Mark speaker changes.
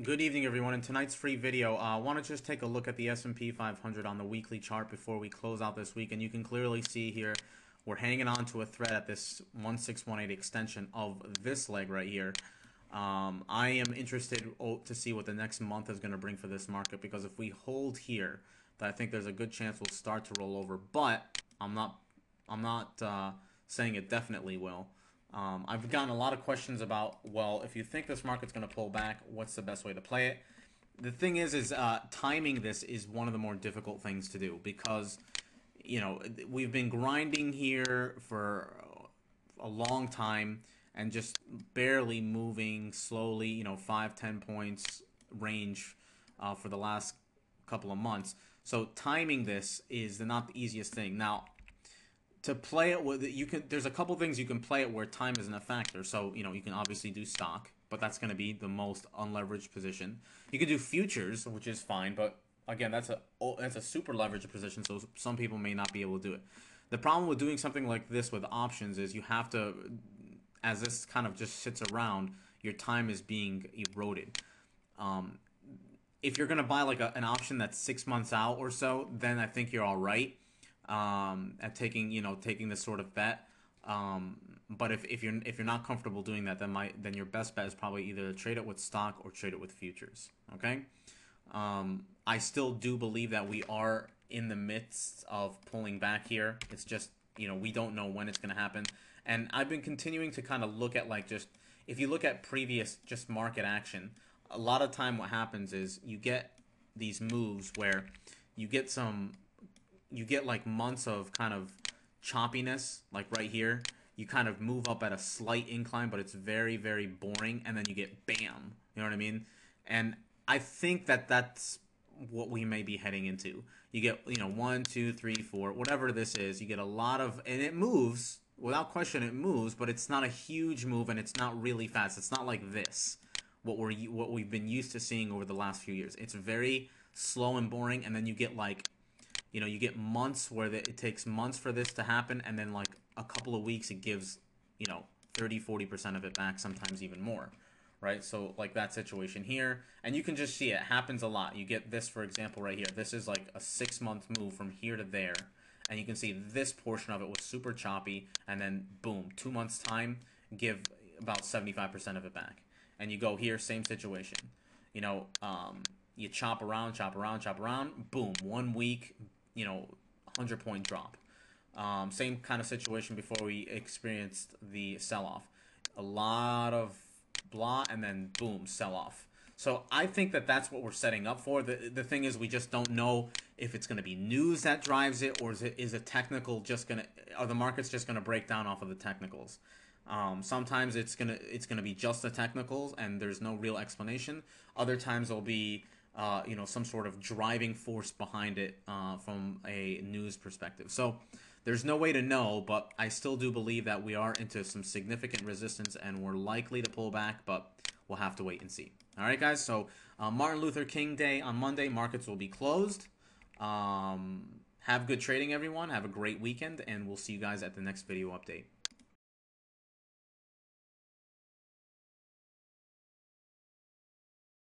Speaker 1: Good evening, everyone. In tonight's free video, I want to just take a look at the S&P 500 on the weekly chart before we close out this week. And you can clearly see here, we're hanging on to a thread at this 1618 extension of this leg right here. I am interested to see what the next month is going to bring for this market, because if we hold here, I think there's a good chance we'll start to roll over. But I'm not saying it definitely will. I've gotten a lot of questions about, well, if you think this market's going to pull back, what's the best way to play it? The thing is timing this is one of the more difficult things to do, because, you know, we've been grinding here for a long time and just barely moving slowly, 5-10 points range for the last couple of months. So timing this is not the easiest thing. Now, to play it with, there's a couple things you can play it where time isn't a factor. So, you can obviously do stock, but that's going to be the most unleveraged position. You can do futures, which is fine, but again, that's a super leveraged position, so some people may not be able to do it. The problem with doing something like this with options is you have to, as this kind of just sits around, your time is being eroded. If you're going to buy like an option that's 6 months out or so, then I think you're all right at taking this sort of bet. But if you're not comfortable doing that, then your best bet is probably either trade it with stock or trade it with futures. Okay. I still do believe that we are in the midst of pulling back here. It's just, we don't know when it's going to happen. And I've been continuing to kind of look at, like, just, if you look at previous just market action, a lot of time what happens is you get these moves where you get like months of kind of choppiness, like right here. You kind of move up at a slight incline, but it's very, very boring, and then you get bam. You know what I mean? And I think that that's what we may be heading into. You get, 1, 2, 3, 4, whatever this is. You get a lot of, and it moves without question. It moves, but it's not a huge move, and it's not really fast. It's not like this, what we've been used to seeing over the last few years. It's very slow and boring, and then you get like, you get months where it takes months for this to happen, and then like a couple of weeks it gives, 30-40% of it back, sometimes even more, right? So like that situation here, and you can just see it happens a lot. You get this, for example, right here. This is like a 6-month move from here to there, and you can see this portion of it was super choppy, and then boom, 2 months time, give about 75% of it back. And you go here, same situation. You chop around, boom, 1 week, 100-point drop. Same kind of situation before we experienced the sell-off. A lot of blah, and then boom, sell-off. So I think that that's what we're setting up for. The thing is, we just don't know if it's going to be news that drives it, or is it technical are the markets just going to break down off of the technicals? Sometimes it's gonna be just the technicals, and there's no real explanation. Other times there'll be some sort of driving force behind it from a news perspective. So there's no way to know, but I still do believe that we are into some significant resistance, and we're likely to pull back, but we'll have to wait and see. All right, guys. So Martin Luther King Day on Monday, markets will be closed. Have good trading, everyone. Have a great weekend, and we'll see you guys at the next video update.